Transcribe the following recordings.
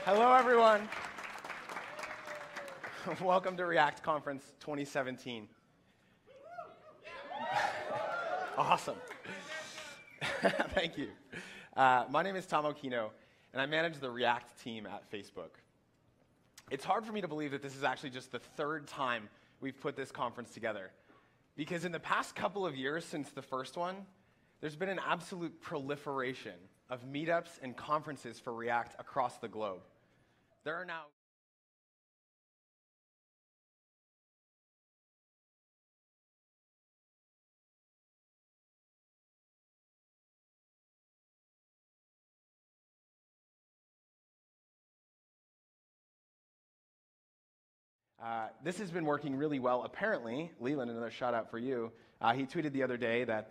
Hello, everyone. Welcome to React Conference 2017. Awesome. Thank you. My name is Tom Okino, and I manage the React team at Facebook. It's hard for me to believe that this is actually just the third time we've put this conference together, because in the past couple of years since the first one, there's been an absolute proliferation of meetups and conferences for React across the globe. There are now this has been working really well. Apparently, Leland, another shout out for you, he tweeted the other day that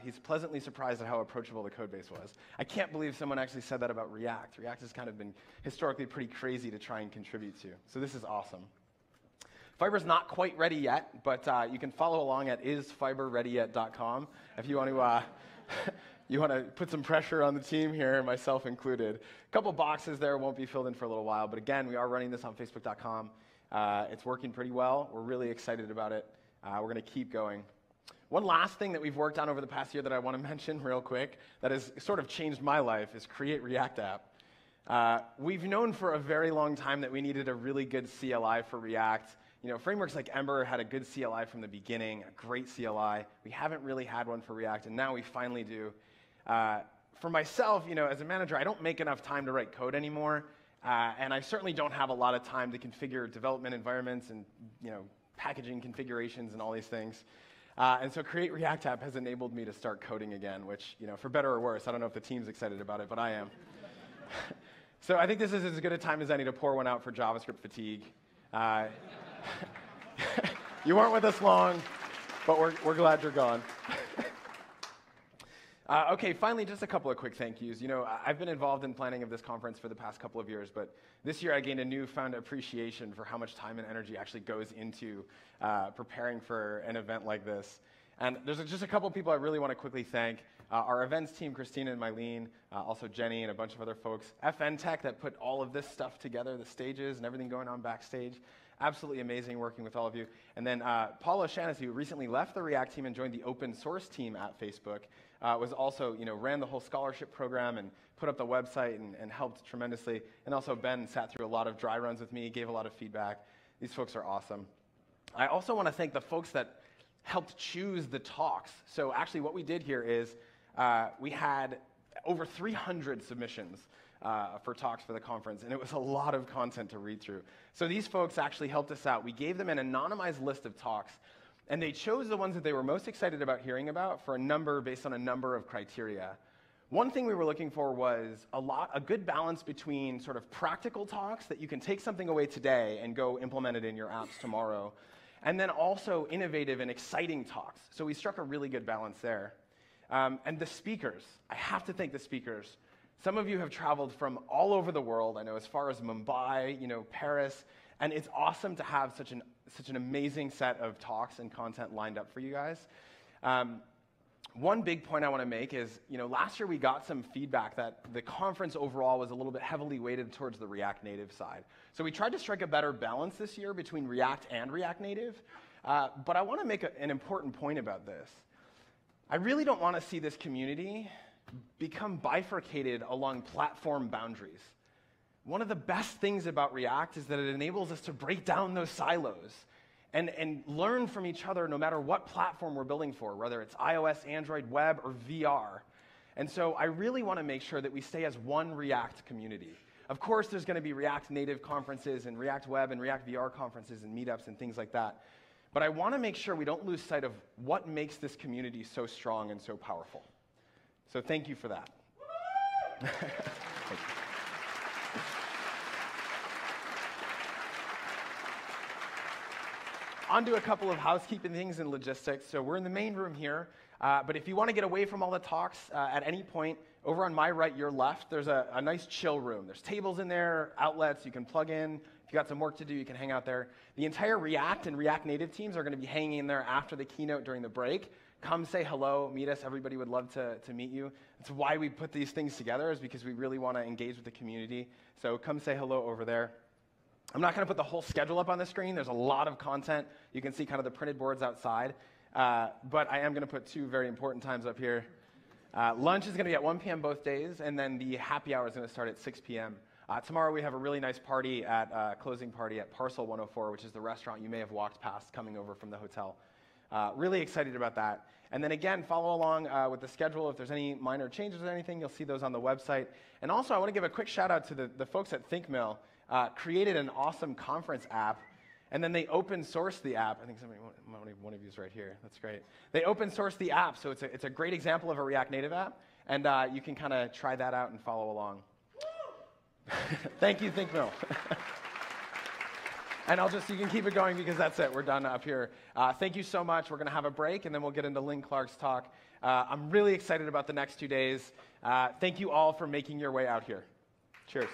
he's pleasantly surprised at how approachable the code base was. I can't believe someone actually said that about React. React has kind of been historically pretty crazy to try and contribute to. So this is awesome. Fiber's not quite ready yet, but you can follow along at isfiberreadyyet.com if you want to you want to put some pressure on the team here, myself included. A couple boxes there won't be filled in for a little while, but again, we are running this on facebook.com. It's working pretty well. We're really excited about it. We're going to keep going. One last thing that we've worked on over the past year that I want to mention real quick that has sort of changed my life is Create React App. We've known for a very long time that we needed a really good CLI for React. You know, frameworks like Ember had a good CLI from the beginning, a great CLI. We haven't really had one for React, and now we finally do. For myself, you know, as a manager, I don't make enough time to write code anymore. And I certainly don't have a lot of time to configure development environments and, you know, packaging configurations and all these things. And so Create React App has enabled me to start coding again, which, you know, for better or worse, I don't know if the team's excited about it, but I am. So I think this is as good a time as any to pour one out for JavaScript fatigue. You weren't with us long, but we're glad you're gone. Okay, finally, just a couple of quick thank yous. You know, I've been involved in planning of this conference for the past couple of years, but this year I gained a newfound appreciation for how much time and energy actually goes into preparing for an event like this. And there's just a couple of people I really want to quickly thank. Our events team, Christina and Mylene, also Jenny and a bunch of other folks. FN Tech that put all of this stuff together, the stages and everything going on backstage. Absolutely amazing working with all of you. And then Paula Shaughnessy, who recently left the React team and joined the open source team at Facebook, was also, you know, ran the whole scholarship program and put up the website and helped tremendously. And also Ben sat through a lot of dry runs with me, gave a lot of feedback. These folks are awesome. I also want to thank the folks that helped choose the talks. So actually what we did here is we had over 300 submissions for talks for the conference, and it was a lot of content to read through. So these folks actually helped us out. We gave them an anonymized list of talks, and they chose the ones that they were most excited about hearing about for a number based on a number of criteria. One thing we were looking for was a good balance between sort of practical talks that you can take something away today and go implement it in your apps tomorrow, and then also innovative and exciting talks. So we struck a really good balance there. And the speakers, I have to thank the speakers. Some of you have traveled from all over the world, I know, as far as Mumbai, you know, Paris, and it's awesome to have such an amazing set of talks and content lined up for you guys. One big point I want to make is, you know, last year we got some feedback that the conference overall was a little bit heavily weighted towards the React Native side. So we tried to strike a better balance this year between React and React Native, but I want to make an important point about this. I really don't want to see this community become bifurcated along platform boundaries. One of the best things about React is that it enables us to break down those silos and learn from each other no matter what platform we're building for, whether it's iOS, Android, web, or VR. And so I really want to make sure that we stay as one React community. Of course, there's going to be React Native conferences and React Web and React VR conferences and meetups and things like that. But I want to make sure we don't lose sight of what makes this community so strong and so powerful. So thank you for that. Thank you. On to a couple of housekeeping things and logistics. So we're in the main room here, but if you want to get away from all the talks at any point, over on my right, your left, there's a nice chill room. There's tables in there, outlets you can plug in. If you got some work to do, you can hang out there. The entire React and React Native teams are going to be hanging in there after the keynote during the break. Come say hello, meet us. Everybody would love to meet you. That's why we put these things together, is because we really want to engage with the community. So come say hello over there. I'm not going to put the whole schedule up on the screen. There's a lot of content. You can see kind of the printed boards outside. But I am going to put two very important times up here. Lunch is going to be at 1 p.m. both days, and then the happy hour is going to start at 6 p.m. Tomorrow we have a really nice party closing party at Parcel 104, which is the restaurant you may have walked past coming over from the hotel. Really excited about that. And then again, follow along with the schedule. If there's any minor changes or anything, you'll see those on the website. And also, I want to give a quick shout out to the folks at ThinkMill. Created an awesome conference app, and then they open source the app. I think one of you is right here. That's great. They open source the app, so it's a great example of a React Native app, and you can kind of try that out and follow along. Thank you, ThinkMill. And you can keep it going because that's it. We're done up here. Thank you so much. We're going to have a break, and then we'll get into Lynn Clark's talk. I'm really excited about the next 2 days. Thank you all for making your way out here. Cheers.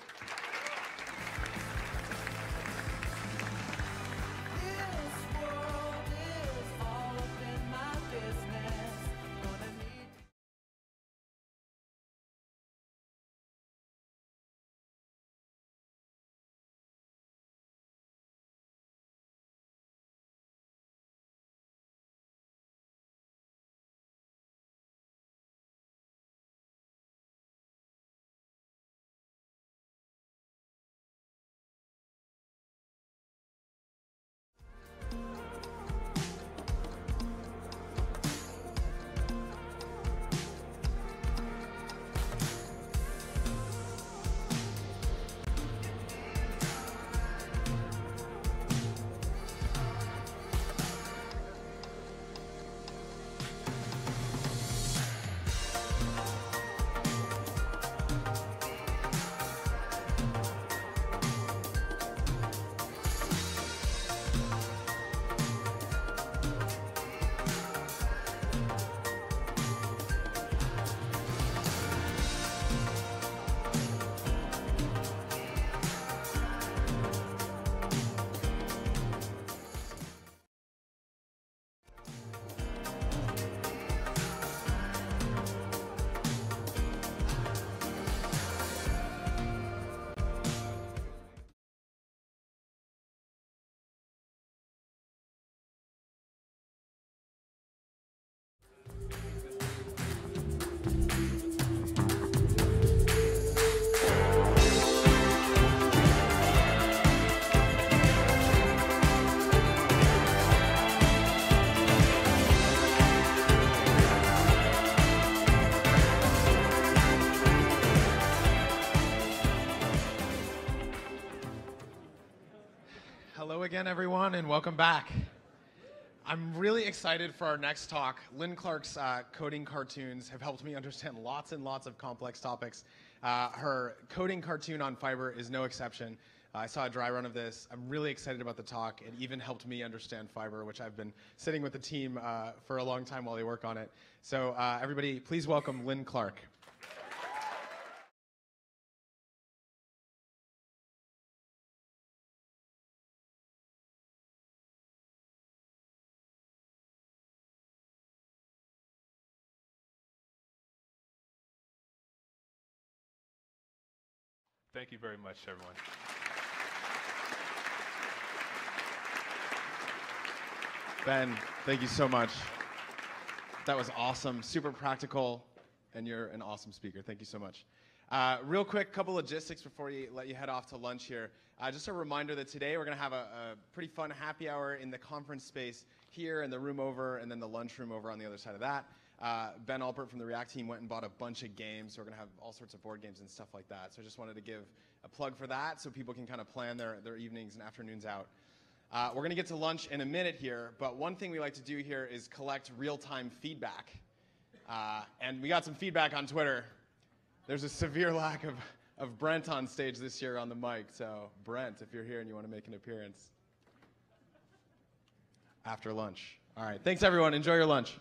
Hello again, everyone, and welcome back. I'm really excited for our next talk. Lynn Clark's coding cartoons have helped me understand lots and lots of complex topics. Her coding cartoon on Fiber is no exception. I saw a dry run of this. I'm really excited about the talk. It even helped me understand Fiber, which I've been sitting with the team for a long time while they work on it. So everybody, please welcome Lynn Clark. Thank you very much, everyone. Ben, thank you so much. That was awesome, super practical, and you're an awesome speaker. Thank you so much. Real quick, couple logistics before we let you head off to lunch here. Just a reminder that today we're going to have a pretty fun happy hour in the conference space here and the room over, and then the lunchroom over on the other side of that. Ben Alpert from the React team went and bought a bunch of games, so we're going to have all sorts of board games and stuff like that. So I just wanted to give a plug for that so people can kind of plan their evenings and afternoons out. We're going to get to lunch in a minute here, but one thing we like to do here is collect real-time feedback. And we got some feedback on Twitter. There's a severe lack of Brent on stage this year on the mic, so Brent, if you're here and you want to make an appearance after lunch. All right, thanks everyone. Enjoy your lunch.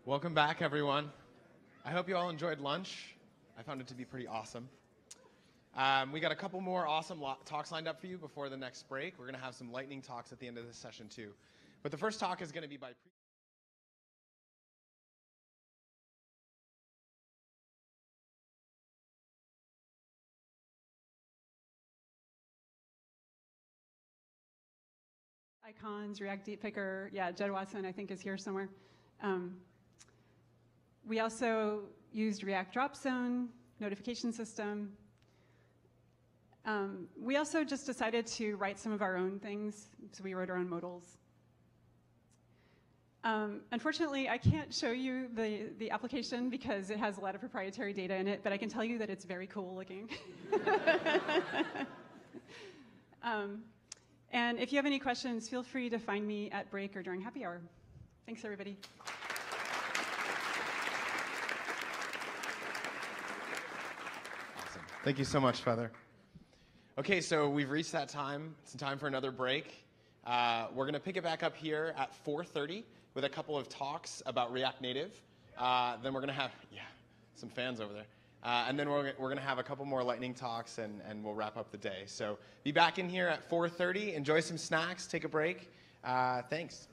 Welcome back, everyone. I hope you all enjoyed lunch. I found it to be pretty awesome. We got a couple more awesome talks lined up for you before the next break. We're going to have some lightning talks at the end of this session, too. But the first talk is going to be by... Icons, React Deep Picker. Yeah, Jed Watson, I think, is here somewhere. We also used React Drop Zone, notification system. We also just decided to write some of our own things, so we wrote our own modals. Unfortunately, I can't show you the application because it has a lot of proprietary data in it, but I can tell you that it's very cool looking. And if you have any questions, feel free to find me at break or during happy hour. Thanks, everybody. Awesome. Thank you so much, Feather. Okay, so we've reached that time. It's time for another break. We're going to pick it back up here at 4:30 with a couple of talks about React Native. Then we're going to have, some fans over there. And then we're going to have a couple more lightning talks, and we'll wrap up the day. So be back in here at 4:30. Enjoy some snacks. Take a break. Thanks.